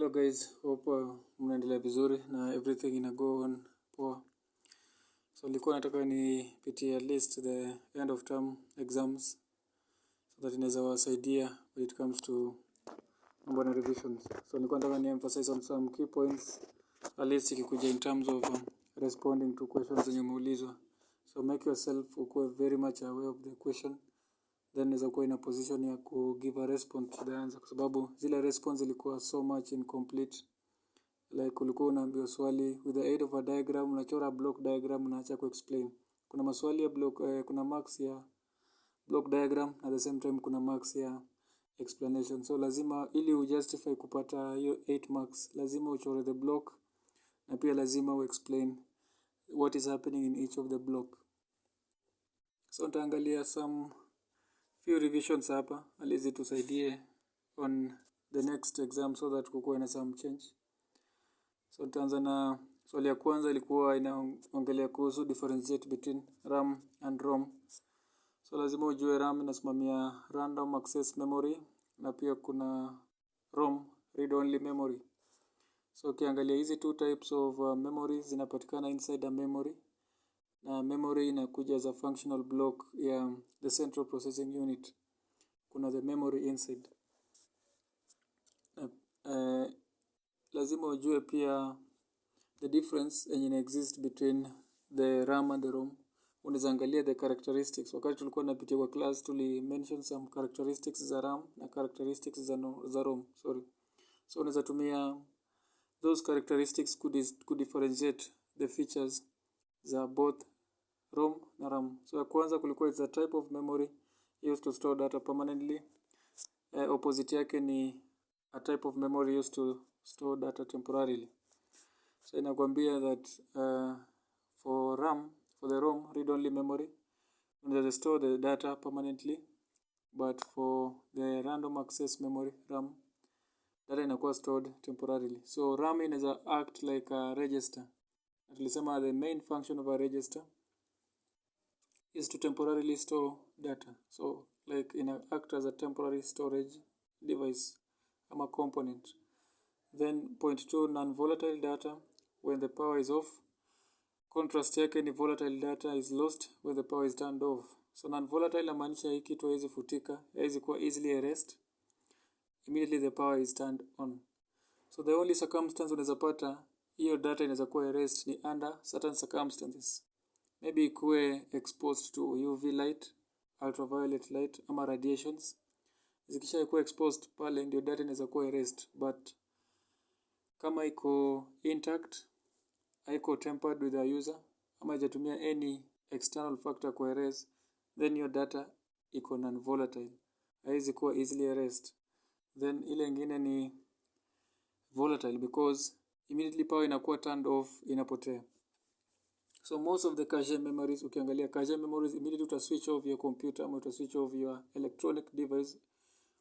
Hello guys, hope mnaendelea vizuri na everything ina go on poa. So nilikuwa nataka nipitie at least the end of term exams so that inaweza wasaidia when it comes to mambo na revisions. So nilikuwa nataka ni emphasize on some key points at least ikikuja in terms of responding to questions zenye umeulizwa. So make yourself ukuwe very much aware of the question, then unaweza kuwa in a position ya ku give a response to the answer kwa sababu zile response ilikuwa so much incomplete. Like ulikuwa unaambiwa swali with the aid of a diagram, unachora block diagram, unaacha kuexplain. Kuna maswali ya block, kuna marks ya block diagram at the same time kuna marks ya explanation. So lazima ili ujustify kupata hiyo 8 marks, lazima uchore the block na pia lazima uexplain what is happening in each of the block. So nitaangalia some few revisions hapa, alizi tusaidie on the next exam so that kukuwe na some change. So tutaanza na swali ya kwanza ilikuwa inaongelea kuhusu differentiate between RAM and ROM. So lazima ujue RAM inasimamia random access memory na pia kuna ROM read only memory. So ukiangalia hizi two types of memories zinapatikana inside a memory, na memory inakuja as a functional block ya the central processing unit. Kuna the memory inside. Lazima ujue pia the difference yenye exist between the RAM and the ROM. Unaweza angalia the characteristics. Wakati tulikuwa tunapitia kwa class mention some characteristics za RAM na characteristics za ROM. So unaweza tumia those characteristics differentiate the features za both ROM na RAM. So ya kwanza kulikuwa it's a type of memory used to store data permanently. Opposite yake ni a type of memory used to store data temporarily. So inakwambia that for the ROM read-only memory, unaweza store the data permanently, but for the random access memory RAM, data inakuwa stored temporarily. So RAM inaweza act like a register. Tulisema the main function of a register is to temporarily store data. So like act as a temporary storage device ama component. Then point 2, non-volatile data when the power is off. Contrast yake ni volatile data is lost when the power is turned off. So non-volatile inamaanisha hii kitu haiwezi futika, haiwezi kuwa easily erased immediately the power is turned on. So the only circumstance unaweza pata hiyo data inaweza kuwa erased ni under certain circumstances. Maybe ikuwe exposed to UV light, ultraviolet light ama radiations. Zikisha kuwa exposed pale ndio data inaweza kuwa erased, but kama iko intact, haiko tempered with the user ama hajatumia any external factor ku erase, then your data iko non-volatile, haiwezi kuwa easily erased. Then ile ingine ni volatile because immediately power inakuwa turned off, inapotea. So most of the cache memories, ukiangalia cache memories, immediately uta switch off your computer ama uta switch off your electronic device,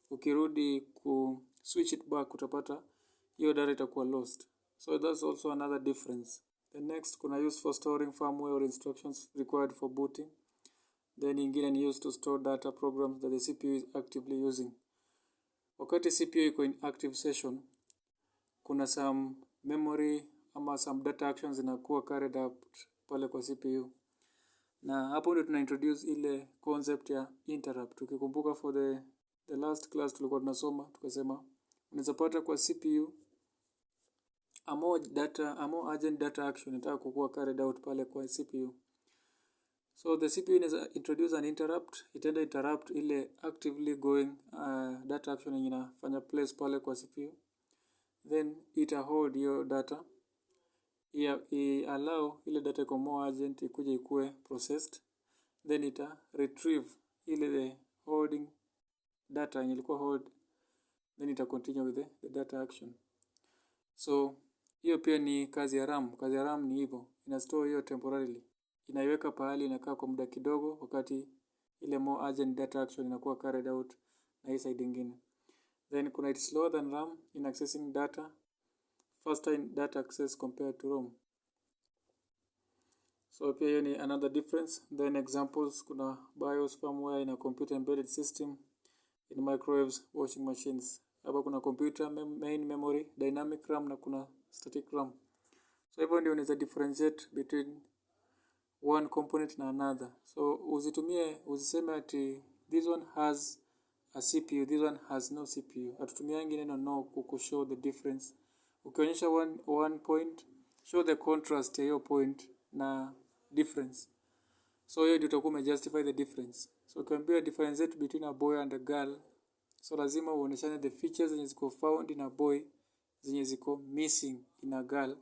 ukirudi ku switch it back utapata hiyo data itakuwa lost. So that's also another difference. The next, kuna use for storing firmware or instructions required for booting. Then ingine ni used to store data programs that the CPU is actively using. Wakati CPU iko in active session, kuna some memory ama some data actions zinakuwa carried out pale kwa CPU. Na hapo ndio tuna introduce ile concept ya interrupt. Ukikumbuka for the last class tulikuwa tunasoma, tukasema unaweza pata kwa CPU a more urgent data action inataka kukuwa carried out pale kwa CPU. So the CPU inaweza introduce an interrupt, itaenda interrupt ile actively going data action yenye inafanya place pale kwa CPU. Then ita hold your data, allow ile data iko more urgent ikuje ikue processed, then ita retrieve ile the holding data yenye ilikuwa hold, then ita continue with the data action. So hiyo pia ni kazi ya RAM. Kazi ya RAM ni hivyo, ina store hiyo temporarily, inaiweka pahali inakaa kwa muda kidogo wakati ile more urgent data action inakuwa carried out na hii side nyingine. Then kuna it's slower than RAM in accessing data, faster in data access compared to ROM. So pia hiyo ni another difference. Then examples, kuna BIOS firmware in a computer embedded system, in microwaves, washing machines. Hapa kuna computer main memory, dynamic RAM na kuna static RAM. So hivyo ndio unaweza differentiate between one component na another. So usiseme ati this one has a CPU, this one has no CPU. Hatutumiangi neno no kushow the difference. Ukionyesha one point, show the contrast ya hiyo point na difference. So hiyo ndio utakuwa umejustify the difference. So ukiambia differentiate between a boy and a girl, so lazima uoneshane the features zenye ziko found in a boy zenye ziko missing in a girl.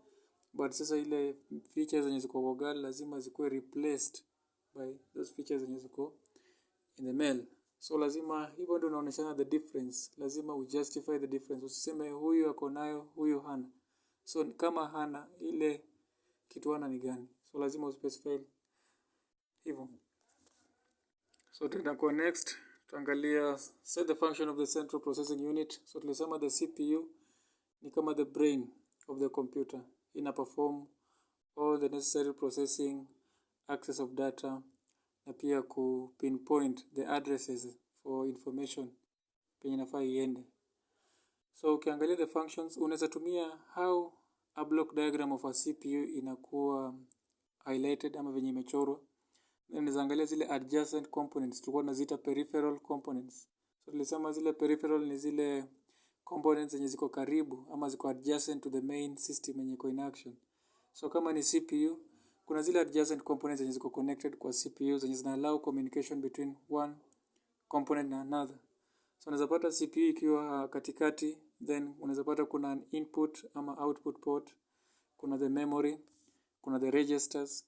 But sasa ile features zenye ziko kwa girl lazima zikuwe replaced by those features zenye ziko in the male. So lazima hivyo ndio unaoneshana the difference. Lazima ujustify the difference. Usiseme huyu ako nayo, huyu hana. So kama hana, ile kitu hana ni gani? So lazima uspecify hivyo. So tutakuwa next, tuangalia set the function of the central processing unit. So tulisema the CPU ni kama the brain of the computer. Ina perform all the necessary processing, access of data, na pia ku pinpoint the addresses for information penye inafaa iende. So ukiangalia the functions, unaweza tumia how a block diagram of a CPU inakuwa highlighted ama venye imechorwa. Unaweza angalia zile adjacent components, tulikuwa tunaziita peripheral components. So tulisema zile peripheral ni zile components zenye ziko karibu ama ziko adjacent to the main system yenye iko in action. So kama ni CPU, kuna zile adjacent components zenye ziko connected kwa CPU zenye zina allow communication between one component na another. So unaweza pata CPU ikiwa katikati, then unaweza pata kuna an input ama output port, kuna the memory, kuna the registers.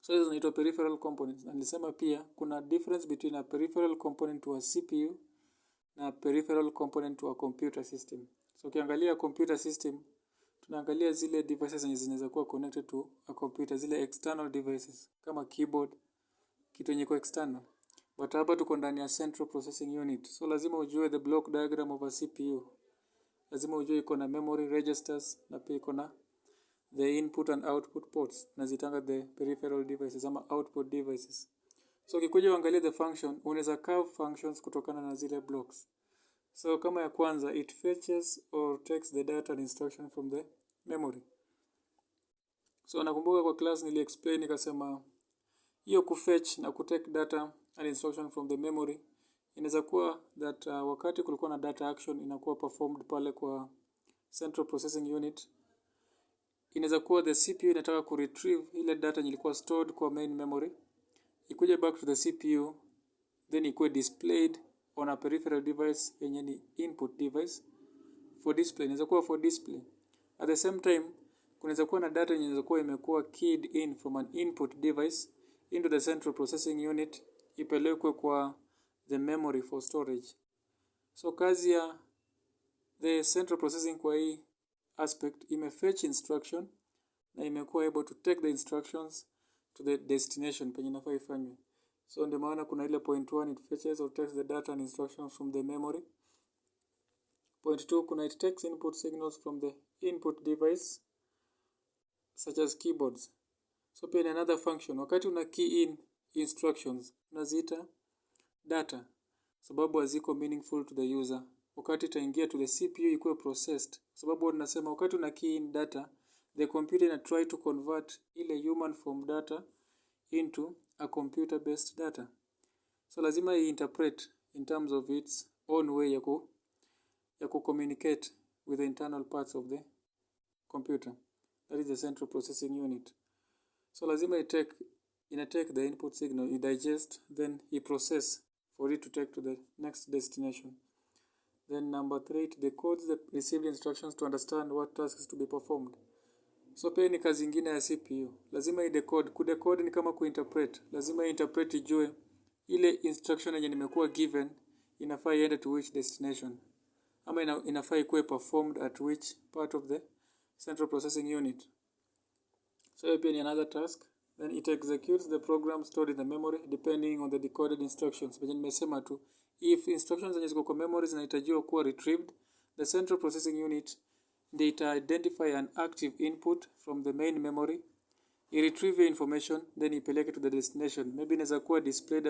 So hizo zinaitwa peripheral components. Na nilisema pia kuna difference between a peripheral component to a CPU na peripheral component to a computer system. So ukiangalia computer system, tunaangalia zile devices zenye zinaweza kuwa connected to a computer, zile external devices kama keyboard, kitu yenye iko external. But hapa tuko ndani ya central processing unit. So lazima ujue the block diagram of a CPU. Lazima ujue iko na memory registers na pia iko na the input and output ports. Nazitanga the peripheral devices ama output devices. So ukikuja uangalie the function, unaweza carve functions kutokana na zile blocks. So kama ya kwanza, it fetches or takes the data and instruction from the memory. So nakumbuka kwa class nili explain nikasema hiyo kufetch na kutake data and instruction from the memory inaweza kuwa that wakati kulikuwa na data action inakuwa performed pale kwa central processing unit. Inaweza kuwa the CPU inataka ku retrieve ile data yenye ilikuwa stored kwa main memory, ikuje back to the CPU, then ikuwe displayed on a peripheral device yenye ni input device for display. Inaweza kuwa for display. At the same time, kunaweza kuwa na data yenye inaweza kuwa imekuwa keyed in from an input device into the central processing unit, ipelekwe kwa the memory for storage. So kazi ya the central processing kwa hii aspect imefetch instruction na imekuwa able to take the instructions to the destination penye inafaa ifanywe. So ndio maana kuna ile point 1, it fetches or takes the data and instructions from the memory. Point 2, kuna it takes input signals from the input device such as keyboards. So pia ni another function. Wakati una key in instructions, unaziita data sababu haziko meaningful to the user. Wakati itaingia to the CPU ikuwe processed. Sababu tunasema wakati una key in data, the computer ina try to convert ile human form data into a computer based data. So lazima interpret in terms of its own way ya ku communicate with the internal parts of the computer. That is the central processing unit. So lazima ina take the input signal, it digest, then it process for it to take to the next destination. Then number 3, it decodes the received instructions to understand what tasks to be performed. So pia ni kazi ingine ya CPU. Lazima idecode. Kudecode ni kama kuinterpret. Lazima interpret ijue ile instruction yenye nimekuwa given inafaa iende to which destination. Ama inafaa ikuwe performed at which part of the central processing unit. So hiyo pia ni another task. Then it executes the program stored in the memory depending on the decoded instructions. Penye nimesema tu, if instructions zenye ziko kwa memory zinahitajiwa kuwa retrieved, the central processing unit ndio ita identify an active input from the main memory, retrieve information, then ipeleke to the destination. Maybe inaweza kuwa displayed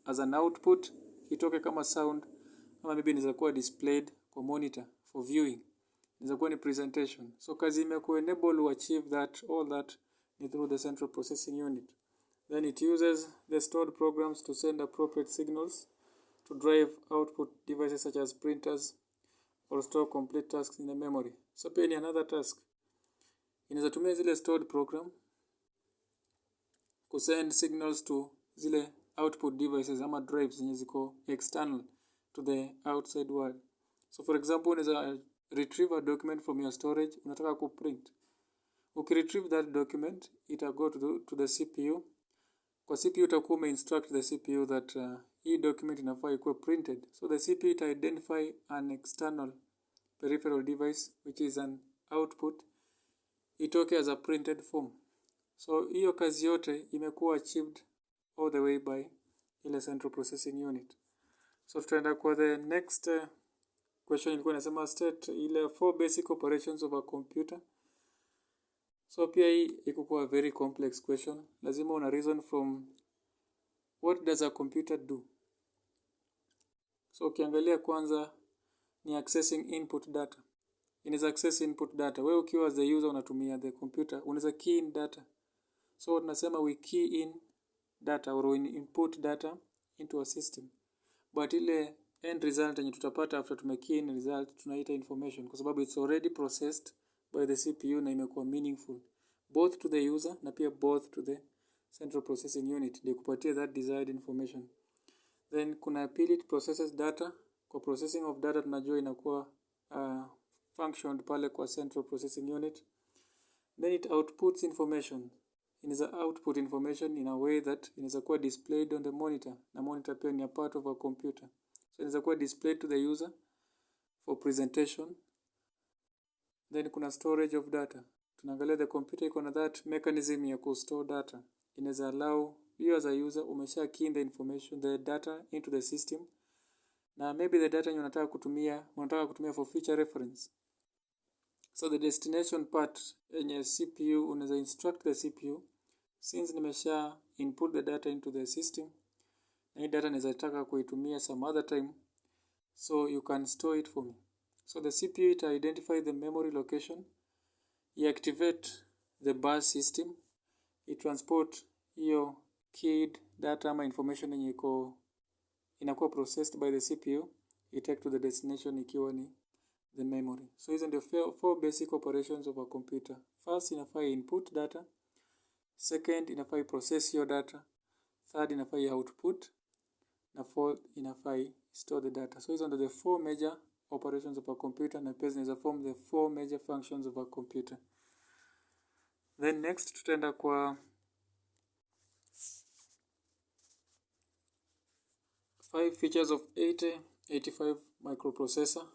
as an output, itoke kama sound, ama maybe inaweza kuwa displayed kwa monitor for viewing. Inaweza kuwa ni presentation. So kazi imekuenable to achieve all that ni through the central processing unit. Then it uses the stored programs to send appropriate signals to drive output devices such as printers or store complete tasks in the memory. So pia ni another task. Inaweza tumia zile stored program kusend signals to zile output devices ama drives zenye ziko external to the outside world. So for example, unaweza retrieve a document from your storage, unataka kuprint. Ukiretrieve that document, ita go to the CPU. Kwa CPU utakuwa umeinstruct the CPU that hii document inafaa ikuwe printed. So the CPU ita identify an external peripheral device which is an output, itoke as a printed form. So hiyo kazi yote imekuwa achieved all the way by ile central processing unit. So tutaenda kwa the next question. Ilikuwa inasema state ile 4 basic operations of a computer. So pia hii iko kwa very complex question. Lazima una reason from what does a computer do. So ukiangalia kwanza ni accessing input data. Inaweza access input data. Wewe ukiwa as the user unatumia the computer, unaweza key in data. So tunasema we key in data or we input data into a system. But ile end result yenye tutapata after tumekey in result tunaita information kwa sababu it's already processed by the CPU na imekuwa meaningful both to the user na pia both to the central processing unit ndio kupatia that desired information. Then kuna pili it processes data. Kwa processing of data tunajua inakuwa functioned pale kwa central processing unit. Then it outputs information. Inaweza output information in a way that inaweza kuwa displayed on the monitor, na monitor pia ni a part of a computer. So inaweza kuwa displayed to the user for presentation. Then kuna storage of data. Tunaangalia the computer iko na that mechanism ya kustore data. Inaweza allow you as a user umesha key in the information, the data into the system. Na maybe the data unataka kutumia for future reference. So the destination part yenye CPU unaweza instruct the CPU since nimesha input the data into the system na hii data naweza taka kuitumia some other time, so you can store it for me. So the CPU ita identify the memory location, activate the bus system, transport hiyo keyed data ama information yenye inakuwa processed by the CPU, take to the destination ikiwa ni the memory. So hizo ndio 4 basic operations of a computer. First inafaa input data, second inafaa process your data, third inafaa output, na fourth inafaa store the data. So hizo ndio the 4 major operations of a computer na pia zinaweza form the 4 major functions of a computer. Then next tutaenda kwa 5 features of 8085 microprocessor.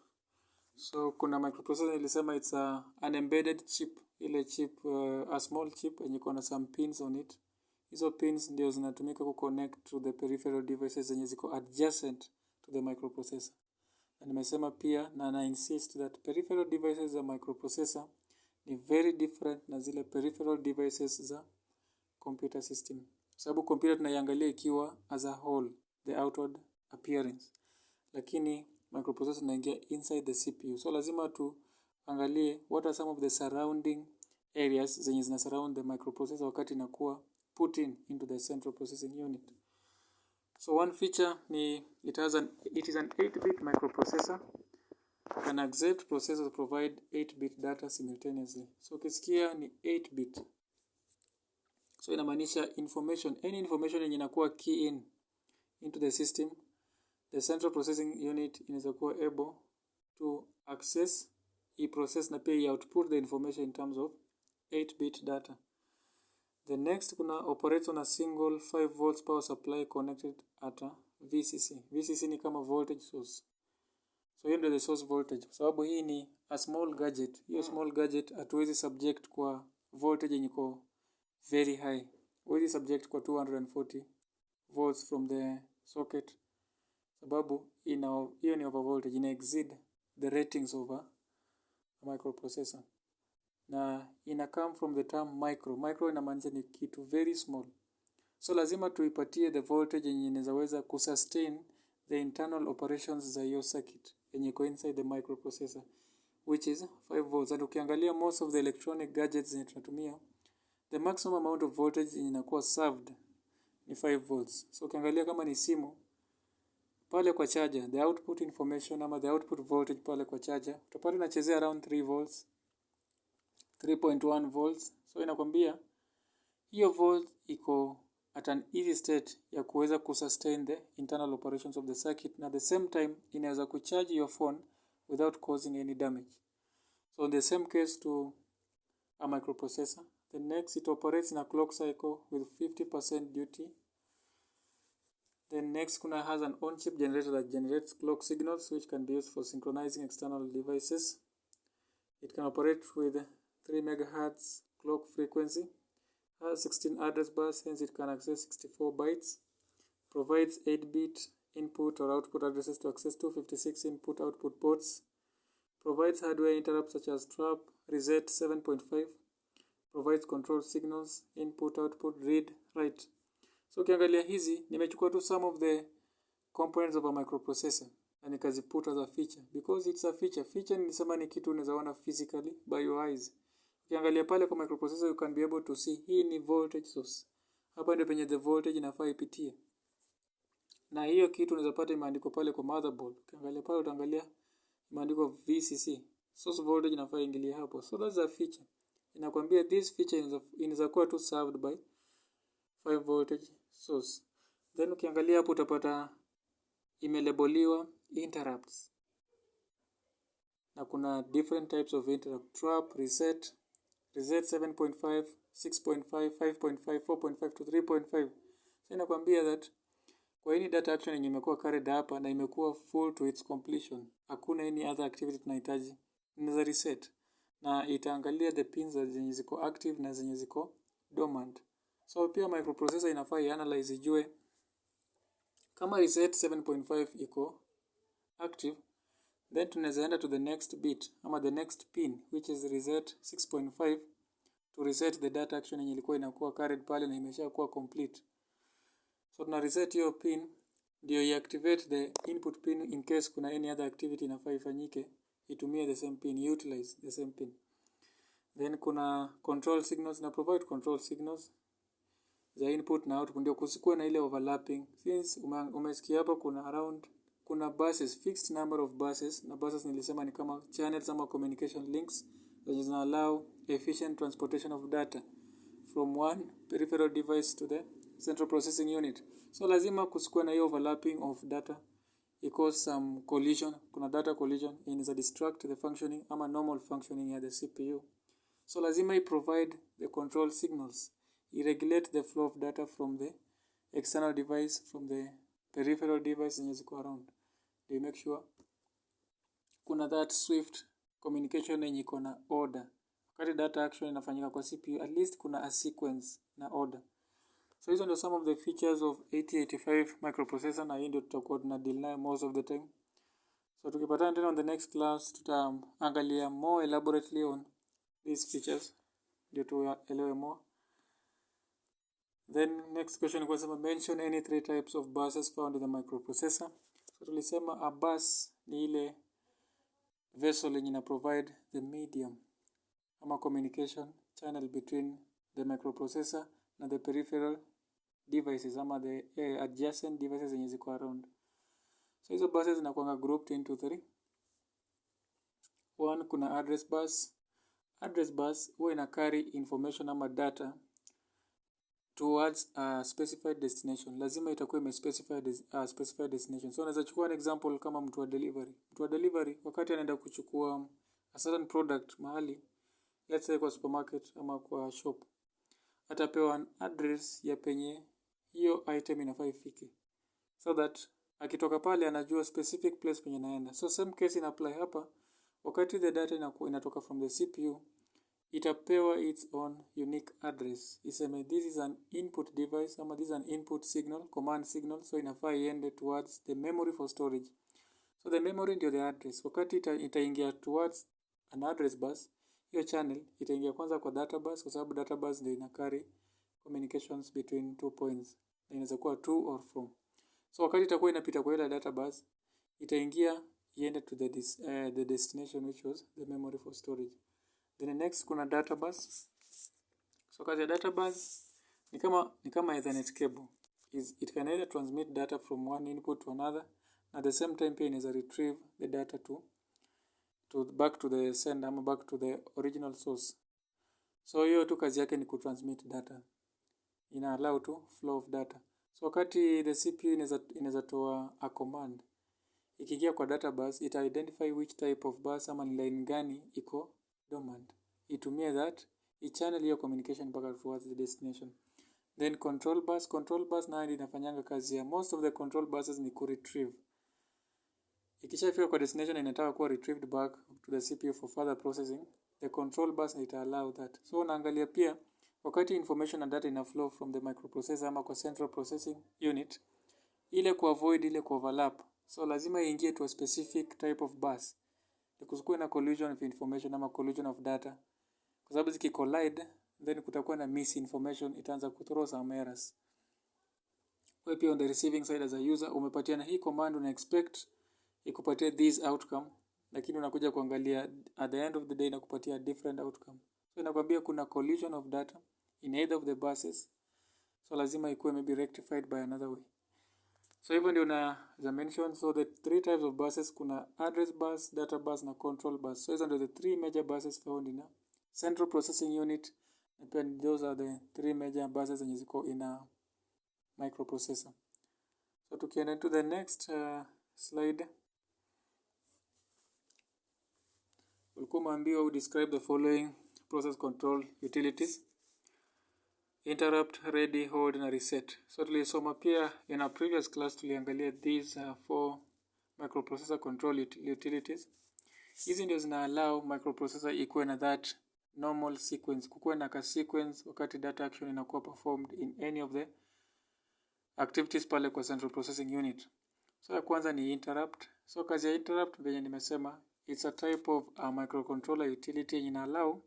So kuna microprocessor nilisema it's an embedded chip. Ile chip, a small chip yenye iko na some pins on it. Hizo pins ndio zinatumika kuconnect to the peripheral devices zenye ziko adjacent to the microprocessor. Na nimesema pia na insist that peripheral devices za microprocessor ni very different na zile peripheral devices za computer system. Sababu computer tunaiangalia ikiwa as a whole, the outward appearance. Lakini microprocessor tunaingia inside the CPU. So lazima tuangalie what are some of the surrounding areas zenye zina surround the microprocessor wakati inakuwa put into the central processing unit. So one feature ni it is an 8-bit microprocessor. Can accept processors provide 8-bit data simultaneously. So ukisikia ni 8-bit. So inamaanisha any information yenye inakuwa key in into the system, the central processing unit inaweza kuwa able to access, process na pia output the information in terms of 8-bit data. The next kuna operates on a single 5 volts power supply connected at a VCC. VCC ni kama voltage source. So hiyo ndio the source voltage. Sababu hii ni a small gadget. Hiyo small gadget hatuwezi subject kwa voltage yenye iko very high. Huwezi subject kwa 240 volts from the socket. Sababu hiyo ni over voltage, ina exceed the ratings of a microprocessor. Na ina come from the term micro. Micro inamaanisha ni kitu very small. So lazima tuipatie the voltage yenye inaweza kusustain the internal operations za hiyo circuit yenye iko inside the microprocessor, which is 5 volts. And ukiangalia most of the electronic gadgets zenye tunatumia, the maximum amount of voltage inakuwa served ni 5 volts. So ukiangalia kama ni simu pale kwa charger, the output information ama the output voltage pale kwa charger utapata inachezea around 3 volts, 3.1 volts. So inakwambia hiyo volt iko at an easy state ya kuweza kusustain the internal operations of the circuit, na at the same time inaweza kucharge your phone without causing any damage. So in the same case to a microprocessor, the next it operates in a clock cycle with 50% duty. Then next kuna has an on-chip generator that generates clock signals which can be used for synchronizing external devices. It can operate with 3 MHz clock frequency, has 16 address bus, hence it can access 64 bytes, provides 8-bit input or output addresses to access 256 input-output ports, provides hardware interrupts such as trap, reset 7.5, provides control signals, input, output, read, write. So ukiangalia hizi, nimechukua tu some of the components of a microprocessor na nikaziput as a feature because it's a feature. Feature nilisema ni kitu unaweza ona physically by your eyes. Ukiangalia pale kwa microprocessor you can be able to see hii ni voltage source. Hapa ndio penye the voltage inafaa ipitie. Na hiyo kitu unaweza pata imeandikwa pale kwa motherboard. Ukiangalia pale utaangalia imeandikwa VCC. Source voltage inafaa ingilie hapo. So that's a feature. Inakwambia this feature inaweza kuwa tu served by 5 voltage source. Then ukiangalia hapo utapata imelabeliwa interrupts. Na kuna different types of interrupt: trap, reset 7.5, 6.5, 5.5, 4.5 to 3.5. So inakwambia that kwa any data action yenye imekuwa carried hapa na imekuwa full to its completion, hakuna any other activity tunahitaji, inaweza reset na itaangalia the pins zenye ziko active na zenye ziko dormant. So pia microprocessor inafaa ianalyze ijue kama reset 7.5 iko active, then tunaweza enda to the next bit ama the next pin which is reset 6.5 to reset the data action yenye ilikuwa inakuwa carried pale na imeshakuwa complete. So tuna reset hiyo pin ndio iactivate the input pin in case kuna any other activity inafaa ifanyike, itumie the same pin, utilize the same pin. Then kuna control signals na provide control signals za input na output ndio kusikuwe na ile overlapping. Since umesikia hapa kuna buses, fixed number of buses, na buses nilisema ni kama channels ama communication links zenye zina allow efficient transportation of data from one peripheral device to the central processing unit. So lazima kusikuwe na hiyo overlapping of data, cause some collision, kuna data collision inaweza distract the functioning ama normal functioning ya the CPU. So lazima provide the control signals, regulate the flow of data from the external device, from the peripheral device zenye ziko around. They make sure kuna that swift communication yenye iko na order. Wakati data action inafanyika kwa CPU, at least kuna a sequence na order. So hizo ndio some of the features of 8085 microprocessor, na hii ndio tutakuwa tuna deal nayo most of the time. So tukipatana tena on the next class tutaangalia more elaborately on these features ndio tuelewe more. Then next question was mention any 3 types of buses found in the microprocessor. So tulisema a bus ni ile vessel yenye ina provide the medium ama communication channel between the microprocessor na the peripheral devices ama the adjacent devices zenye ziko around. So hizo buses zinakuwa grouped into 3. One, kuna address bus. Address bus huwa ina carry information ama data towards a specified destination. Lazima itakuwa imespecify specified destination. So naweza chukua an example kama mtu wa delivery. Mtu wa delivery wakati anaenda kuchukua a certain product mahali, let's say kwa supermarket ama kwa shop, atapewa an address ya penye hiyo item inafaa ifike, so that akitoka pale anajua specific place penye naenda. So same case in apply hapa. Wakati the data inatoka from the CPU, itapewa its own unique address. Iseme this is an input device ama this is an input signal, command signal, so inafaa iende towards the memory for storage. So the memory ndio the address. Wakati itaingia towards an address bus, hiyo channel itaingia kwanza kwa data bus, kwa sababu data bus ndio ina carry communications between 2 points. Na inaweza kuwa to or from. So wakati itakuwa inapita kwa ile data bus, itaingia iende to the destination which was the memory for storage. Then next kuna data bus. So kazi ya data bus ni kama Ethernet cable. It can either transmit data from one input to another, at the same time pia inaweza retrieve the data to back to the sender ama back to the original source. So hiyo tu kazi yake ni kutransmit data. Ina allow to flow of data. So wakati the CPU inaweza toa a command, ikiingia kwa data bus, ita identify which type of bus ama ni line gani iko dormant. Itumie that, i-channel hiyo communication mpaka towards the destination. Then control bus nayo inafanyanga kazi ya most of the control buses ni ku-retrieve. Ikishafika kwa destination inataka kuwa retrieved back to the CPU for further processing, the control bus ita allow that. So unaangalia pia wakati information na data ina flow from the microprocessor ama kwa central processing unit, ile kuavoid ile overlap. So lazima iingie to a specific type of bus. Kusikuwe na collision of information ama collision of data. Kwa sababu ziki-collide, then kutakuwa na misinformation, itaanza kuthrow some errors. Wewe pia on the receiving side as a user, umepatiana hii command, una expect ikupatie this outcome, lakini unakuja kuangalia at the end of the day inakupatia different outcome. So inakwambia kuna collision of data in either of the buses. So lazima ikuwe maybe rectified by another way. So hivyo ndio za mention. So the three types of buses, kuna address bus, data bus na control bus. So hizo ndio the three major buses found in a central processing unit. And those are the three major buses zenye ziko in a microprocessor. So tukienda to the next slide. Ulikuwa umeambiwa describe the following process control utilities: interrupt, ready, hold na reset. So tulisoma pia in our previous class, tuliangalia these four microprocessor control utilities. Hizi ndio zina allow microprocessor ikuwe na that normal sequence, kukuwe na ka sequence wakati data action inakuwa performed in any of the activities pale kwa central processing unit. So ya kwanza ni interrupt. So kazi ya interrupt venye nimesema, it's a type of a microcontroller utility ina allow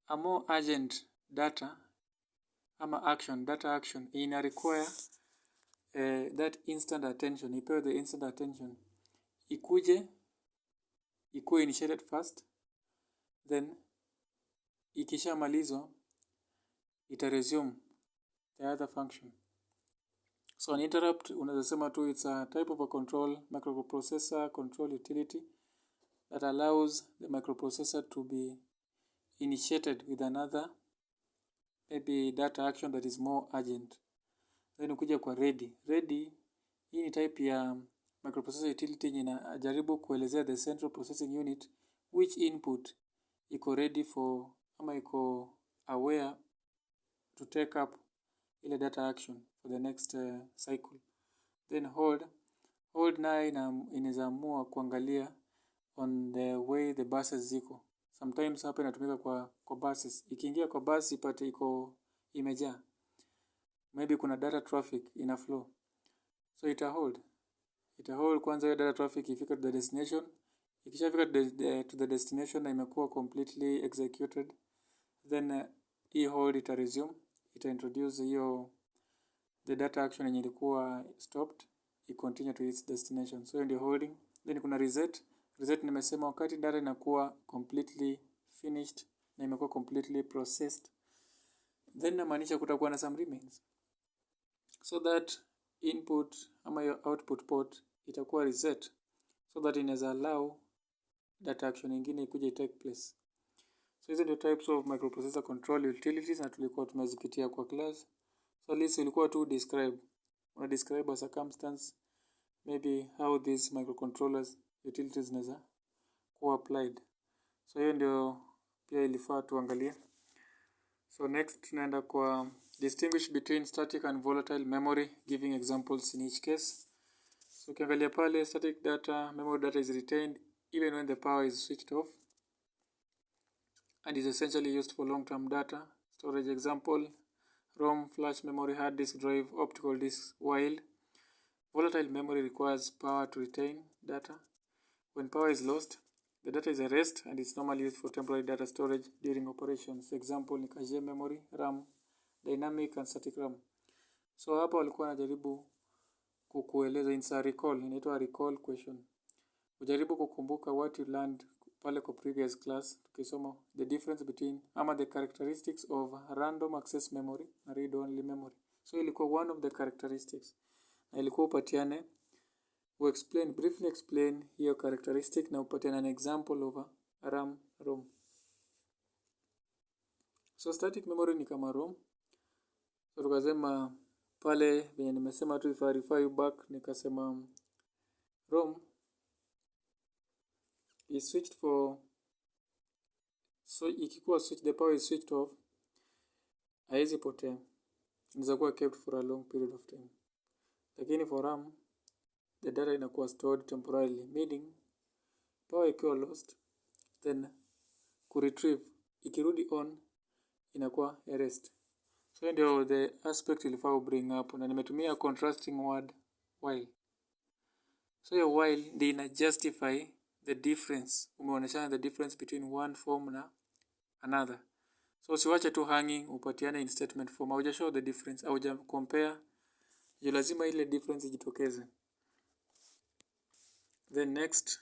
a more urgent data ama data action ina require that instant attention, ipewe the instant attention, ikuwe initiated first, then ikishamalizwa ita resume the other function. So an interrupt unaweza sema tu it's a type of a microprocessor control utility that allows the microprocessor to be initiated with another maybe data action that is more urgent. Then ukuja kwa ready. Ready, hii ni type ya microprocessor utility yenye inajaribu kuelezea the central processing unit which input iko ready for ama iko aware to take up ile data action for the next cycle. Then hold nayo inaweza amua kuangalia on the way the buses ziko. Sometimes hapa inatumika kwa buses. Ikiingia kwa bus ipate iko imejaa, maybe kuna data traffic ina flow, so ita hold kwanza hiyo data traffic ifika to the destination. Ikishafika to the destination na imekuwa completely executed, then hii hold ita resume, ita introduce hiyo the data action yenye ilikuwa stopped, i continue to its destination. So ndio holding. Then kuna reset. Reset nimesema wakati data inakuwa completely finished na imekuwa completely processed, then inamaanisha kutakuwa na some remains, so that input ama your output port itakuwa reset, so that inaweza allow data action nyingine ikuje take place. So hizo ndio types of microprocessor control utilities na tulikuwa tumezipitia kwa class. So list ilikuwa tu describe a circumstance, maybe how these microcontrollers utilities zinaweza kuwa applied. So hiyo ndio pia ilifaa tuangalie. So next tunaenda kwa distinguish between static and volatile memory, giving examples in each case. So ukiangalia pale, static data, memory data is retained even when the power is switched off and is essentially used for long-term data storage. Example: ROM, flash memory, hard disk drive, optical disks. While volatile memory requires power to retain data. When power is lost, the data is erased and it's normally used for temporary data storage during operations. Example ni cache memory, RAM, dynamic and static RAM. So hapa walikuwa wanajaribu kukueleza insa recall, inaitwa recall question. Ujaribu kukumbuka what you learned pale kwa previous class tukisoma the difference between ama the characteristics of random access memory na read only memory. So ilikuwa one of the characteristics, na ilikuwa upatiane briefly explain hiyo characteristic na upatiane an example of a RAM-ROM. So static memory ni kama ROM. So tukasema pale venye nimesema tu if I refer you back, nikasema ROM is switched for, so ikikuwa switch, the power is switched off, haiwezi potea, inaweza kuwa kept for a long period of time. Lakini for RAM the data inakuwa stored temporarily, meaning power ikiwa lost then kuretrieve ikirudi on inakuwa erased. So ndio the aspect ilifaa bring up, na nimetumia contrasting word while. So your while ndio ina justify the difference, umeonyeshana the difference between one form na another. So usiwache tu hanging upatiane in statement form, hauja show the difference, hauja compare, ndio lazima ile difference ijitokeze. Then next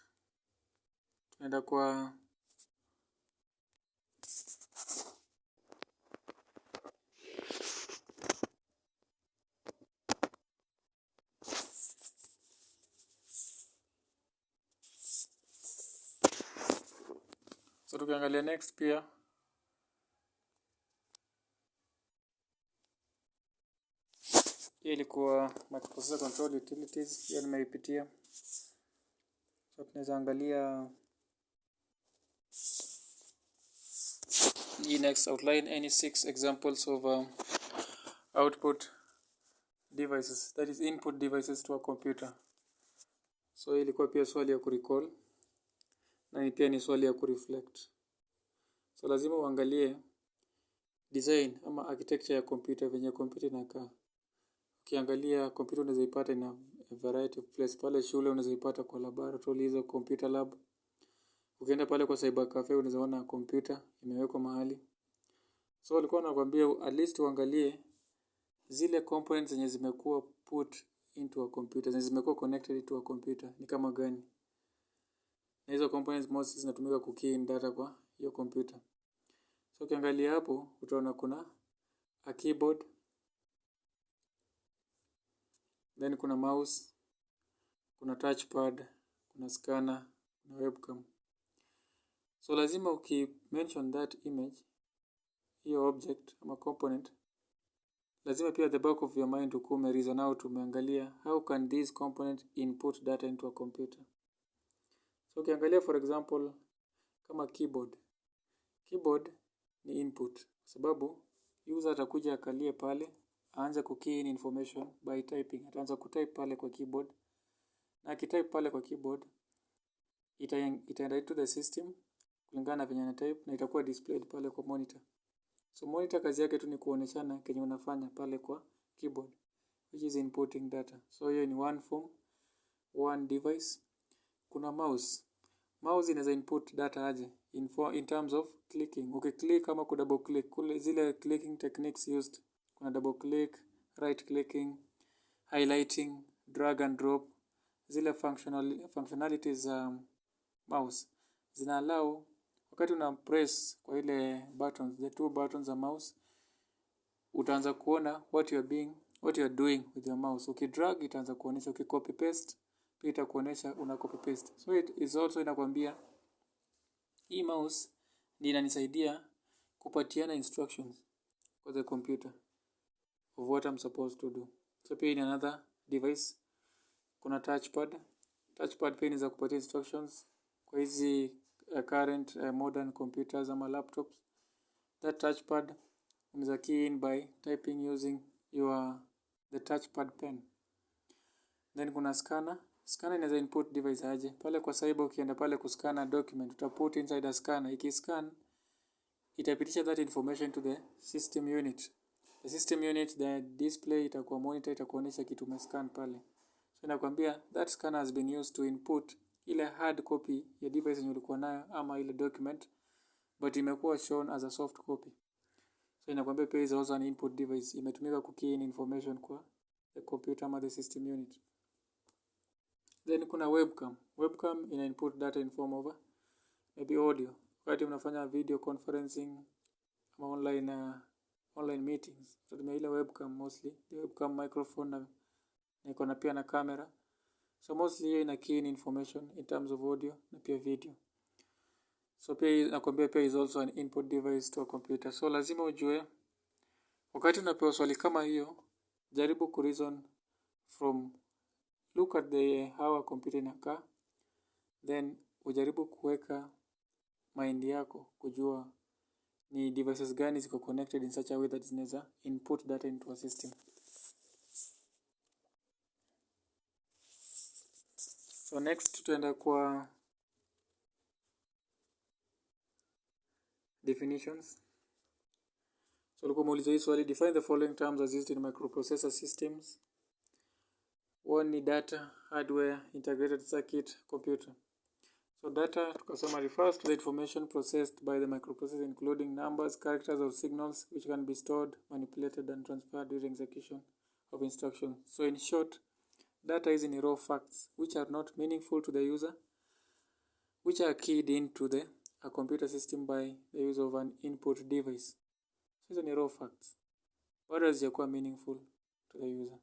tunaenda kwa so tukiangalia next pia hii ilikuwa microprocessor control utilities, hiyo nimeipitia. So tunaweza angalia hii next, outline any 6 examples of output devices, that is input devices to a computer. So hii ilikuwa pia swali ya kurecall na hii pia ni swali ya kureflect. So lazima uangalie design ama architecture ya computer, venye computer inakaa. Ukiangalia computer unaweza ipata in a variety of place. Pale shule unaweza ipata kwa laboratory hizo computer lab. Ukienda pale kwa cyber cafe unaweza ona computer imewekwa mahali. So walikuwa wanakuambia at least uangalie zile components zenye zimekuwa put into a computer, zenye zimekuwa connected to a computer ni kama gani. Na hizo components most zinatumika kukey in data kwa hiyo computer. So ukiangalia hapo utaona kuna a keyboard, then kuna mouse, kuna touchpad, kuna scanner, kuna webcam. So lazima ukimention that image, hiyo object ama component, lazima pia at the back of your mind ukuwe umereason out, umeangalia how can this component input data into a computer. So ukiangalia for example kama keyboard ni input, sababu user atakuja akalie pale aanze kukey in information by typing. Ataanza kutype pale kwa keyboard, na akitype pale kwa keyboard itaenda into the system kulingana na venye anatype na itakuwa displayed pale kwa monitor. So monitor kazi yake tu ni kuoneshana kenye unafanya pale kwa keyboard, which is inputting data. So hiyo ni one form, one device. Kuna mouse inaweza input data aje in terms of clicking. Ukiclick kama ku double click, kule zile clicking techniques used, kuna double click, right clicking, highlighting, drag and drop. Zile functionalities za mouse zina allow wakati una press kwa ile buttons, the two buttons za mouse, utaanza kuona what you are doing with your mouse. Ukidrag itaanza kuonesha, ukicopy paste pia itakuonesha una copy paste. So it is also inakwambia hii mouse ndio inanisaidia kupatiana instructions for the computer of what I'm supposed to do. So pia in another device kuna touchpad pia inaweza kupatia instructions kwa hizi current modern computers ama laptops. That touchpad unaweza key in by typing using the touchpad pen. Then kuna scanner inaweza input device aje. Pale kwa cyber ukienda pale kuscanner document, utaput inside a scanner. Ikiscan itapitisha that information to the system unit. The system unit, the display itakuwa monitor, itakuonesha kitu umescan pale. So inakwambia that scanner has been used to input ile hard copy ya device yenye ulikuwa nayo ama ile document, but imekuwa shown as a soft copy. So inakwambia pia is also an input device, imetumika kukey in information kwa the computer ama the system unit. Then kuna webcam. Webcam ina input data in form of maybe audio. Wakati unafanya video conferencing ama online meetings, tunatumia ile webcam mostly, the webcam microphone na iko na pia na camera. So mostly hiyo ina key in information in terms of audio na pia video. So pia nakwambia pia is also an input device to a computer. So lazima ujue wakati unapewa swali kama hiyo, jaribu kureason from look at how a computer inakaa, then ujaribu kuweka mind yako kujua ni devices gani ziko connected in such a way that zinaweza input data into a system. So next tutaenda kwa definitions. So ulikuwa umeulizwa hii swali, define the following terms as used in microprocessor systems. One ni data, hardware, integrated circuit, computer. So data tukasema refers to the information processed by the microprocessor including numbers, characters or signals which can be stored, manipulated and transferred during execution of instructions. So in short, data is in raw facts which are not meaningful to the user, which are keyed into a computer system by the use of an input device. So hizo ni raw facts. Bado hazijakuwa meaningful to the user.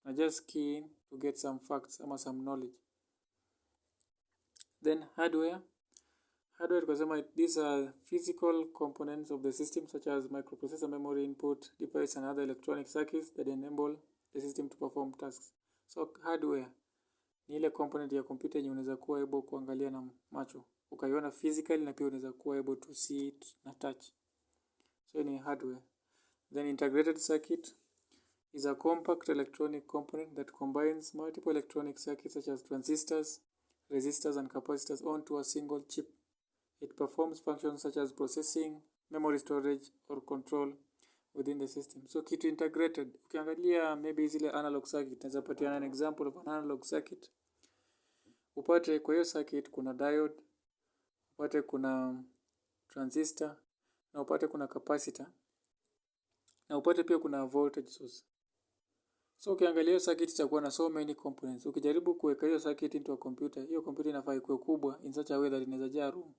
Na just key in to get some facts ama some knowledge. Then hardware. Hardware tukasema these are physical components of the system such as microprocessor, memory, input device and other electronic circuits that enable the system to perform tasks. So hardware ni ile component ya computer yenye unaweza kuwa able kuangalia na macho, ukaiona physically na pia unaweza kuwa able to see it na touch. So ni hardware. Then integrated circuit is a compact electronic component that combines multiple electronic circuits such as transistors, resistors and capacitors onto a single chip. It performs functions such as processing, memory storage or control within the system. So kitu integrated, ukiangalia maybe zile analog circuit, naweza patiana an example of an analog circuit. Upate kwa hiyo circuit kuna diode, upate kuna transistor, na upate kuna capacitor, na upate pia kuna voltage source. So ukiangalia hiyo circuit itakuwa na so many components. Ukijaribu kuweka hiyo circuit into a computer, hiyo computer inafaa ikuwe kubwa in such a way that inaweza jaa room.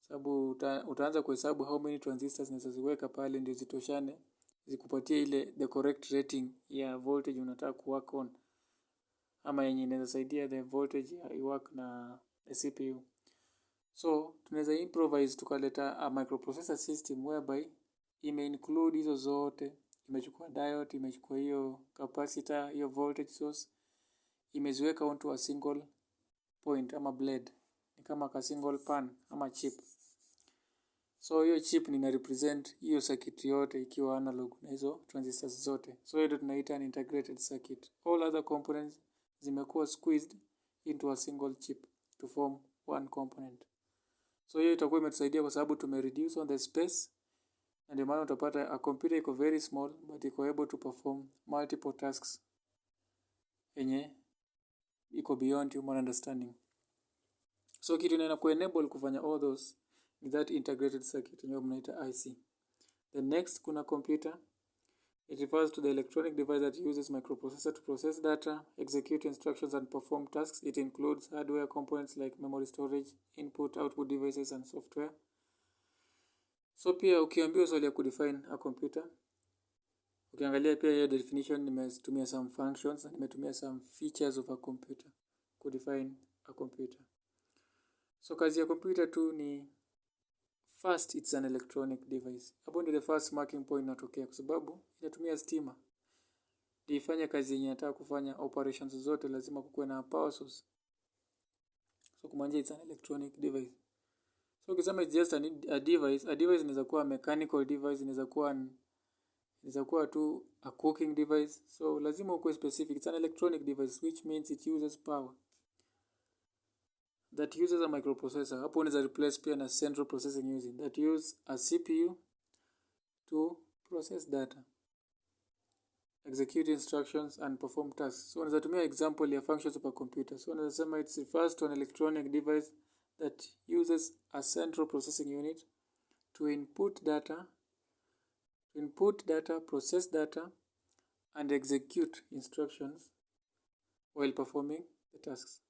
Sababu utaanza kuhesabu how many transistors unazoziweka pale ndio zitoshane zikupatie ile the correct rating ya voltage unataka kuwork on, ama yenye inaweza saidia the voltage ya iwork na the CPU. So tunaweza improvise tukaleta a microprocessor system whereby ime include hizo zote, imechukua diode, imechukua hiyo capacitor, hiyo voltage source, imeziweka onto a single point ama blade, ni kama ka single pan ama chip. So hiyo chip nina represent hiyo circuit yote ikiwa analog na hizo transistors zote. So hiyo tunaita an integrated circuit. All other components zimekuwa squeezed into a single chip to form one component. So hiyo itakuwa imetusaidia kwa sababu tumereduce on the space, na ndio maana utapata a computer iko very small but iko able to perform multiple tasks yenye iko beyond human understanding. So kitu inaenda kuenable kufanya all those is that integrated circuit yenye mnaita IC. The next kuna computer. It refers to the electronic device that uses microprocessor to process data, execute instructions and perform tasks. It includes hardware components like memory storage, input, output devices and software. So pia ukiambiwa swali ya kudefine a computer, ukiangalia pia hiyo definition nimetumia some functions na nimetumia some features of a computer kudefine a computer. So kazi ya computer tu ni first it's an electronic device. Hapo ndio the first marking point inatokea kwa sababu inatumia stima. Ndio ifanye kazi yenye inataka kufanya, operations zote lazima kukuwe na power source. So kumaanisha it's an electronic device. So ukisema it's just a device inaweza kuwa a mechanical device, inaweza kuwa tu a cooking device. So lazima ukuwe specific. It's an electronic device which means it uses power. That uses a microprocessor. Hapo unaweza replace pia na central processing unit that use a CPU to process data, execute instructions and perform tasks. So unaweza tumia example ya functions of a computer. So unaweza sema it refers to an electronic device that uses a central processing unit to input data, process data and execute instructions while performing the tasks.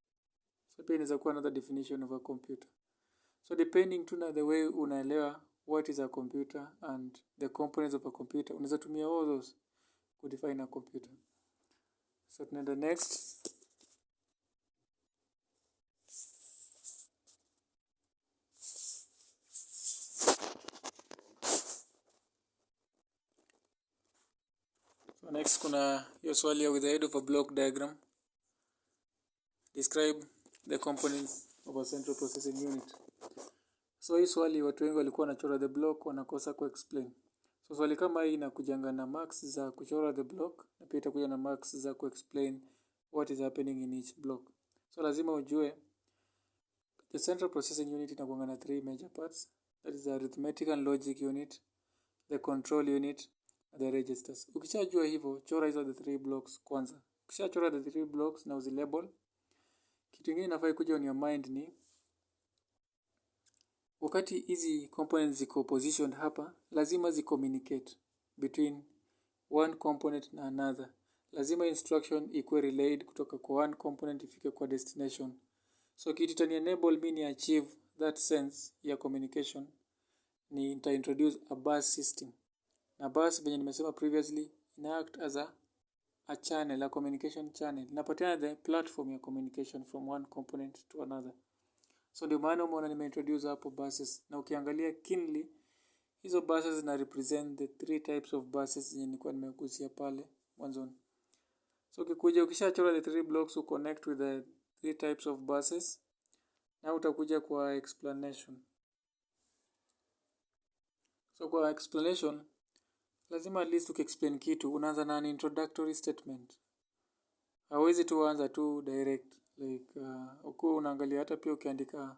So pia inaweza kuwa another definition of a computer. So depending tu na the way unaelewa what is a computer and the components of a computer, unaweza tumia all those kudefine a computer. So tunaenda next. So next kuna hiyo swali with the aid of a block diagram. Describe the components of a central processing unit. So hii swali watu wengi walikuwa wanachora the block wanakosa kuexplain. So swali kama hii inakujanga na marks za kuchora the block na pia itakuja na marks za kuexplain what is happening in each block. So lazima ujue the central processing unit inakuanga na 3 major parts. That is the arithmetic and logic unit, the control unit, and the registers. Ukishajua hivyo, chora hizo the 3 blocks kwanza. Ukishachora the 3 blocks na uzilabel, kitu kingine inafaa kuja on your mind ni wakati hizi components ziko positioned hapa, lazima zicommunicate between one component na another. Lazima instruction ikuwe relayed kutoka kwa one component ifike kwa destination. So kitu itani enable me ni achieve that sense ya communication ni introduce a bus system. Na bus venye nimesema previously ina act as a channel, a communication channel. Inapatiana the platform ya communication from one component to another. So ndio maana umeona nimeintroduce hapo buses. Na ukiangalia keenly, hizo buses zina represent the 3 types of buses zenye nilikuwa nimegusia pale mwanzoni. So ukishachora the 3 blocks u connect with the 3 types of buses, na utakuja kwa explanation. So kwa explanation, lazima at least ukiexplain kitu, unaanza na an introductory statement. Hauwezi tu anza tu direct. Like, ukuwa unaangalia hata pia ukiandika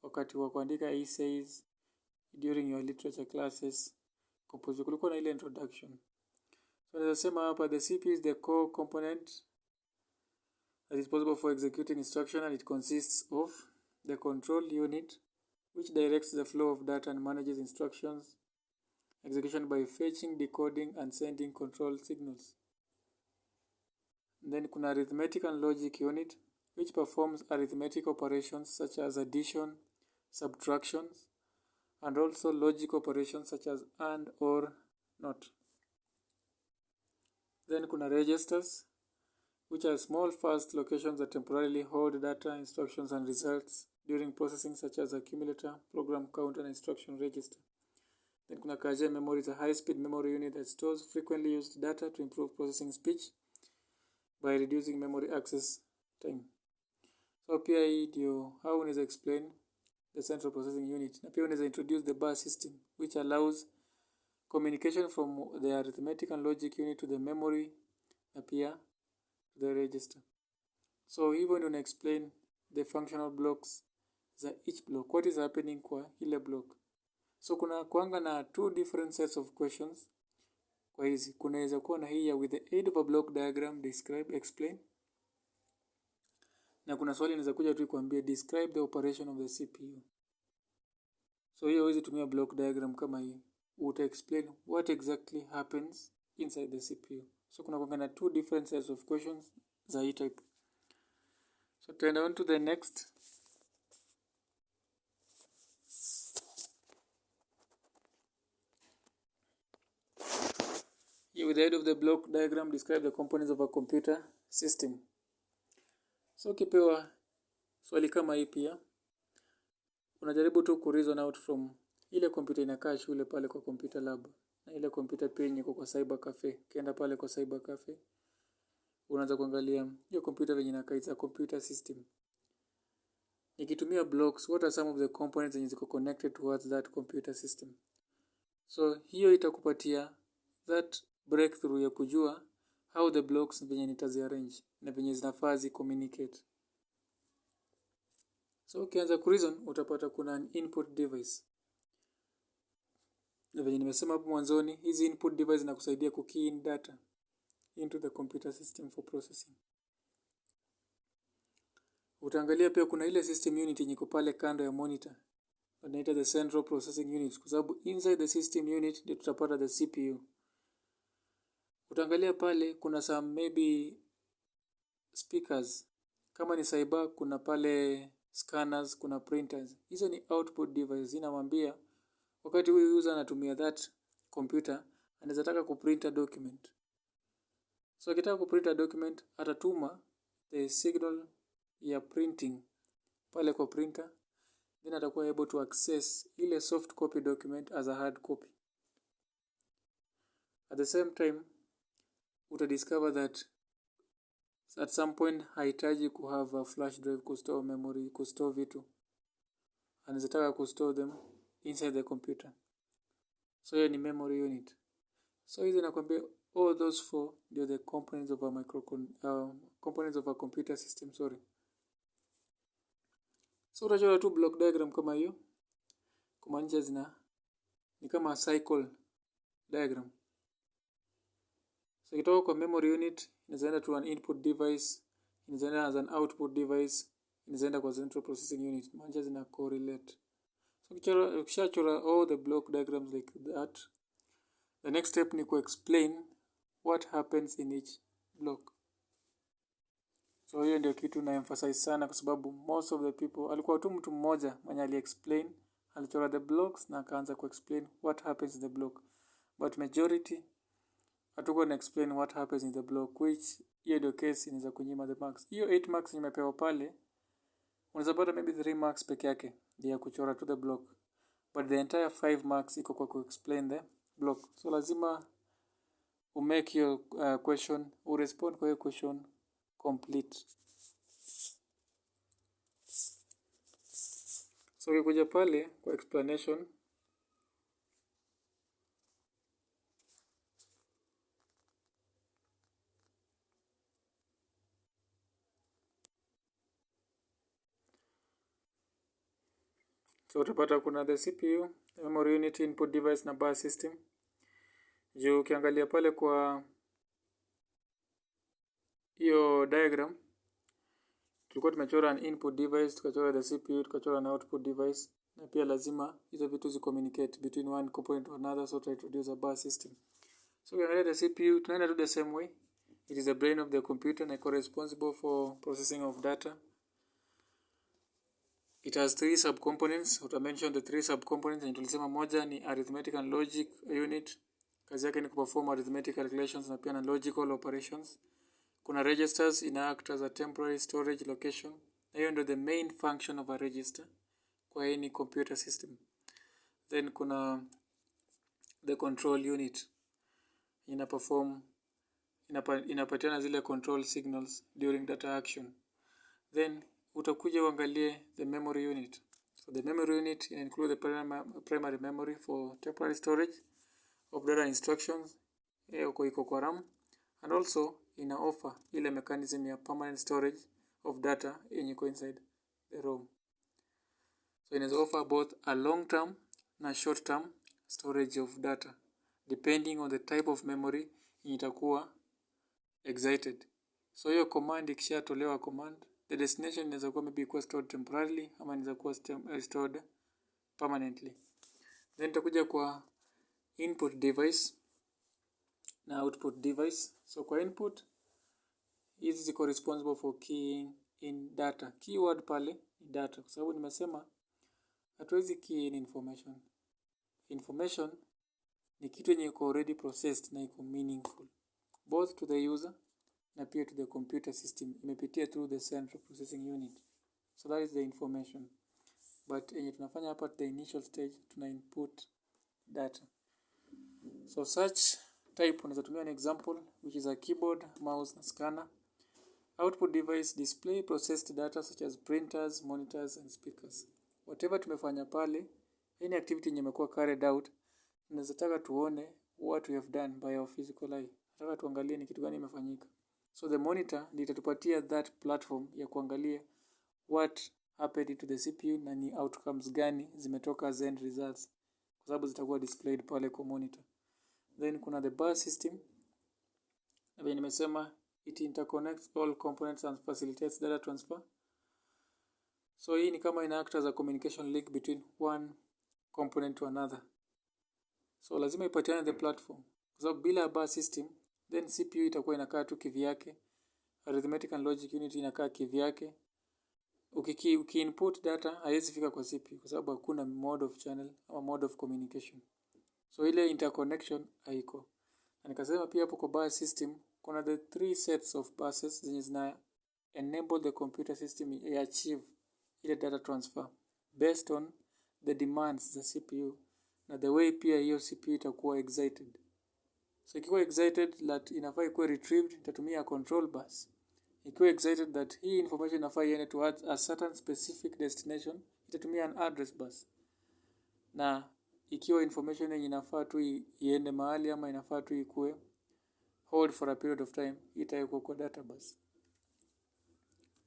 wakati wa kuandika essays, during your literature classes, composition, kulikuwa na ile introduction. So naweza sema hapa the CPU is the core component that is responsible for executing instruction, and it consists of the control unit, which directs the flow of data and manages instructions execution by fetching, decoding, and sending control signals. And then kuna arithmetic and logic unit, which performs arithmetic operations such as addition, subtractions, and also logic operations such as and, or, not. Then kuna registers, which are small fast locations that temporarily hold data, instructions, and results during processing, such as accumulator, program counter, and instruction register. Then kuna cache memory is a high-speed memory unit that stores frequently used data to improve processing speed by reducing memory access time. So pia hii ndio how unaweza explain the central processing unit. Na pia unaweza introduce the bus system, which allows communication from the arithmetic and logic unit to the memory na pia to the register. So hivyo ndio una explain the functional blocks za each block. What is happening kwa ile block. So kuna kuanga na 2 different sets of questions kwa hizi. Kunaweza kuwa na hii ya with the aid of a block diagram, describe, explain. Na kuna swali inaweza kuja tu kuambia describe the operation of the CPU. So hiyo huwezi tumia block diagram kama hii. Uta explain what exactly happens inside the CPU. So kuna kuanga na 2 different sets of questions za hii type. So turn on to the next. With the aid of the block diagram, describe the components of a computer system. So ukipewa swali kama hii pia, unajaribu tu ku reason out from ile computer inakaa shule pale kwa computer lab. Na ile computer pia iko kwa cyber cafe. Ukienda pale kwa cyber cafe, unaanza kuangalia hiyo computer venye inakaa, it's a computer system. Nikitumia blocks, what are some of the components that ziko connected towards that computer system? So hiyo itakupatia that breakthrough ya kujua how the blocks venye nitaziarrange na venye zinafaa communicate. So ukianza kureason utapata kuna an input device. Na venye nimesema hapo mwanzoni, hizi input device zinakusaidia kukey in data into the computer system for processing. Utaangalia pia kuna ile system unit yenye iko pale kando ya monitor. Wanaita the central processing unit kwa sababu inside the system unit ndio tutapata the CPU. Utaangalia pale kuna some maybe speakers Kama ni cyber, kuna pale scanners, kuna printers. Hizo ni output device. Inamwambia wakati huyu user anatumia that computer, anaweza taka kuprint a document. So akitaka kuprint a document, atatuma the signal ya printing pale kwa printer, then atakuwa able to access ile soft copy document as a hard copy. At the same time, utadiscover that at some point hahitaji kuhave a flash drive kustore memory, kustore vitu. Anaweza taka kustore them inside the computer. So hiyo ni memory unit. So hizi nakwambia all those four ndio the components of a computer system, sorry. So utachora tu block diagram kama hiyo, kumaanisha ni kama cycle diagram. So ikitoka kwa memory unit, inaenda to an input device, inaenda as an output device, inaenda kwa central processing unit. Maanisha zina correlate. So ukishachora all the block diagrams like that, the next step ni explain what happens in each block. So hiyo ndio kitu na emphasize sana kwa sababu most of the people, alikuwa tu mtu mmoja mwenye ali-explain, alichora the blocks na akaanza ku-explain what happens in the block. But majority hatukuwa na explain what happens in the block, which hiyo ndio case inaweza kunyima the marks. Hiyo 8 marks nimepewa pale, unaweza pata maybe 3 marks peke yake ndio ya kuchora to the block. But the entire 5 marks iko kwa ku-explain the block. So lazima umake your question, urespond kwa hiyo question complete. So ukikuja pale kwa explanation, so utapata kuna the CPU, memory unit, input device na bus system. Juu ukiangalia pale kwa hiyo diagram, tulikuwa tumechora an input device, tukachora the CPU, tukachora an output device, na pia lazima hizo vitu zi-communicate between one component to another, so to introduce a bus system. So ukiangalia the CPU, tunaenda to the same way. It is the brain of the computer and responsible for processing of data. It has 3 subcomponents. Uta mention the 3 subcomponents, na tulisema moja ni arithmetic and logic unit. Kazi yake ni kuperform arithmetic calculations na pia na logical operations. Kuna registers, ina act as a temporary storage location. Na hiyo ndio the main function of a register kwa any computer system. Then kuna the control unit. Inapatiana zile control signals during data action. Then utakuja uangalie the memory unit. So the memory unit include the primary memory for temporary storage of data instructions, iko kwa RAM, and also ina offer ile mechanism ya permanent storage of data yenye iko inside the ROM. So inaweza offer both a long term na short term storage of data depending on the type of memory itakuwa excited. So hiyo command ikishatolewa command, the destination inaweza kuwa maybe kuwa stored temporarily ama inaweza kuwa stored permanently. Then tutakuja kwa input device na output device. So kwa input, hizi ziko responsible for keying in data. Keyword pale ni data kwa sababu nimesema hatuwezi key in information. Information ni kitu yenye iko already processed na iko meaningful both to the user na pia to the computer system. Imepitia through the central processing unit. So that is the information. But yenye tunafanya hapa the initial stage, tuna input data. So such type unaweza tumia an example which is a keyboard, mouse na scanner. Output device display processed data such as printers, monitors and speakers. Whatever tumefanya pale, any activity yenye imekuwa carried out, tunaweza taka tuone what we have done by our physical eye. Nataka tuangalie ni kitu gani imefanyika. So the monitor ndio itatupatia that platform ya kuangalia what happened to the CPU na ni outcomes gani zimetoka as end results, kwa sababu zitakuwa displayed pale kwa monitor. Then kuna the bus system. Na vile nimesema it interconnects all components and facilitates data transfer. So hii ni kama ina act as a communication link between one component to another. So lazima ipatiane the platform. Kwa sababu bila bus system, then CPU itakuwa inakaa tu kivyake. arithmetic and logic unit inakaa kivyake. Uki-input data haiwezi fika kwa CPU kwa sababu hakuna mode of channel ama mode of communication. So ile interconnection haiko. Na nikasema pia hapo kwa bus system kuna the three sets of buses zenye zina enable the computer system achieve ile data transfer based on the demands za CPU na the way pia hiyo CPU itakuwa excited. So ikiwa excited that inafaa ikuwe retrieved, itatumia control bus. Ikiwa excited that hii information inafaa iende to a certain specific destination, itatumia an address bus. Na ikiwa information yenye inafaa tu iende mahali ama inafaa tu ikuwe hold for a period of time, itawekwa kwa data bus.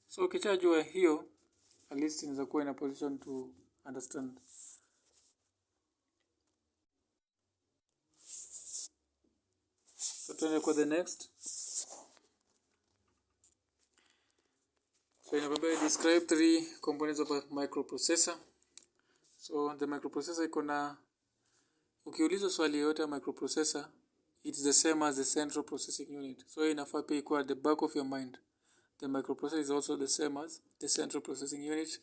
So ukishajua hiyo, at least inaweza kuwa in a position to understand. So tuende kwa the next. So inakwambia describe three components of a microprocessor. So the microprocessor iko na, ukiulizwa swali yote ya microprocessor, it's the same as the central processing unit. So inafaa pia ikuwa at the back of your mind. The microprocessor is also the same as the central processing unit.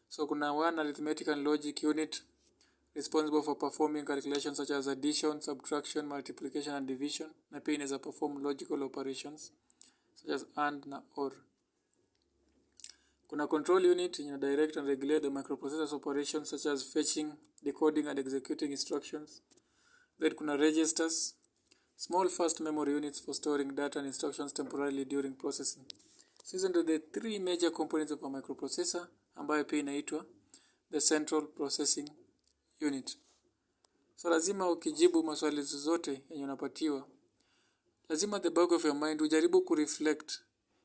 So kuna one arithmetic and logic unit responsible for performing calculations such as addition, subtraction, multiplication and division. Na pia inaweza perform logical operations such as AND na OR. Kuna control unit ina direct and regulate the microprocessor's operations such as fetching, decoding and executing instructions. Then kuna registers, small fast memory units for storing data and instructions temporarily during processing. So hizo ndio the three major components of a microprocessor ambayo pia inaitwa the central processing unit. So lazima ukijibu maswali zote yenye unapatiwa, lazima the back of your mind ujaribu kureflect.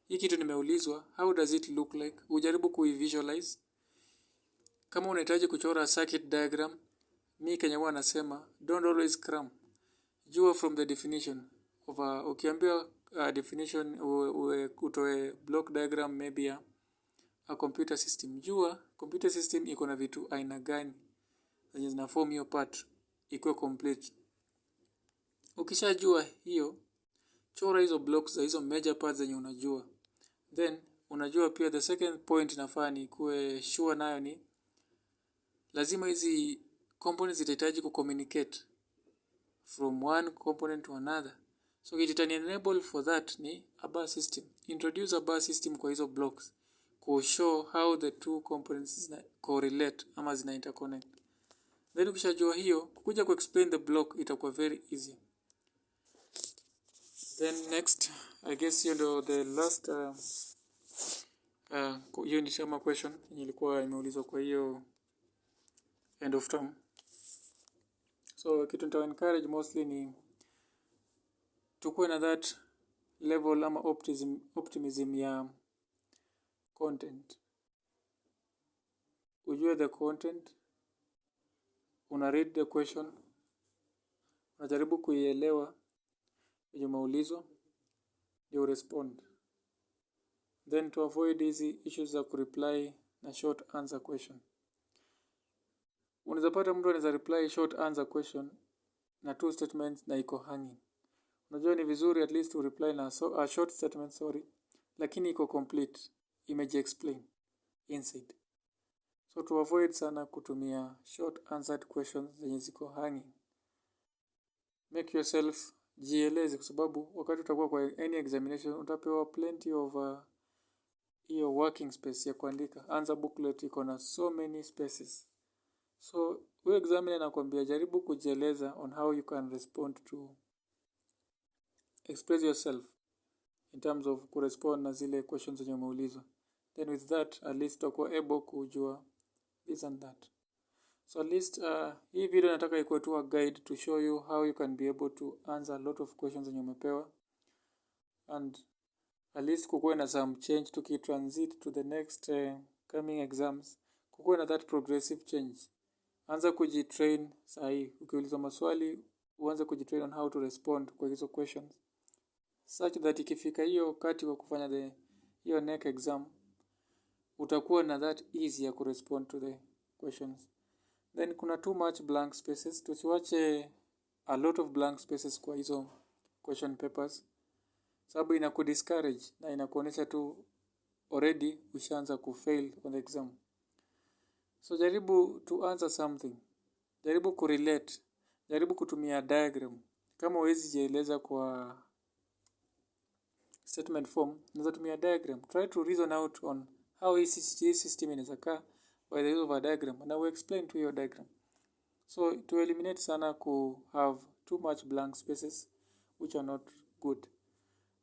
Hii kitu nimeulizwa, how does it look like? Ujaribu kuivisualize. Kama unahitaji kuchora a circuit diagram, mimi Kenya huwa nasema don't always cram. Jua from the definition of ukiambiwa definition utoe block diagram maybe a computer system. Jua computer system iko na vitu aina gani zenye zina form hiyo part ikuwe complete. Ukishajua hiyo, chora hizo blocks za hizo major parts zenye unajua. Then unajua pia the second point inafaa ni kuwe sure nayo ni lazima hizi components zitahitaji kucommunicate from one component to another. So it can enable for that ni a bus system. Introduce a bus system kwa hizo blocks ku show how the two components correlate ama zina interconnect. Then ukishajua hiyo, kukuja ku explain the block itakuwa very easy. Then next, I guess hiyo ndio the last unit ama question yenye ilikuwa imeulizwa kwa hiyo end of term. So kitu nita encourage mostly ni tukuwe na that level ama optimism ya content. Ujue the content, una read the question, unajaribu kuielewa yenye umeulizwa, ndio respond. Then to avoid hizi issues za kureply na short answer question. Unaweza pata mtu anaweza reply short answer question na two statements na iko hanging. Unajua ni vizuri at least to reply na a short statement lakini iko complete, image explain inside. So to avoid sana kutumia short answered questions zenye ziko hanging. Make yourself jieleze kwa sababu wakati utakuwa kwa any examination utapewa plenty of hiyo working space ya kuandika. Answer booklet iko na so many spaces. So huyo examiner anakuambia jaribu kujieleza on how you can respond to express yourself in terms of correspond na zile questions zenye umeulizwa. Then with that at least utakuwa able kujua this and that. So at least hii video nataka ikuwe tu a guide to show you how you can be able to answer a lot of questions zenye umepewa. And at least kukuwe na some change tukitransit to the next coming exams. Kukuwe na that progressive change. Anza kujitrain sahi. Ukiulizwa maswali, uanze kujitrain on how to respond kwa hizo questions. Such that ikifika hiyo wakati wa kufanya hiyo next exam, utakuwa na that easy ya kurespond to the questions. Then kuna too much blank spaces. Tusiwache a lot of blank spaces kwa hizo question papers. sababu inakudiscourage na inakuonyesha tu already ushaanza kufail on the exam. So jaribu to answer something, jaribu kurelate, jaribu kutumia diagram. Kama huwezi jieleza kwa statement form, unaweza tumia diagram. Try to reason out on how hii system inaweza kaa by the use of a diagram, and I will explain to your diagram. So to eliminate sana ku have too much blank spaces which are not good.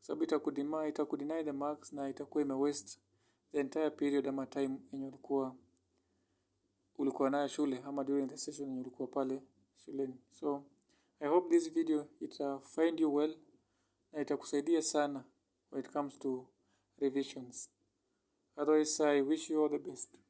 Sababu itakudeny the marks na itakuwa imewaste the entire period ama time yenye ulikuwa nayo shule ama during the session yenye ulikuwa pale shuleni. So I hope this video find you well na itakusaidia sana when it comes to revisions. Otherwise, I wish you all the best.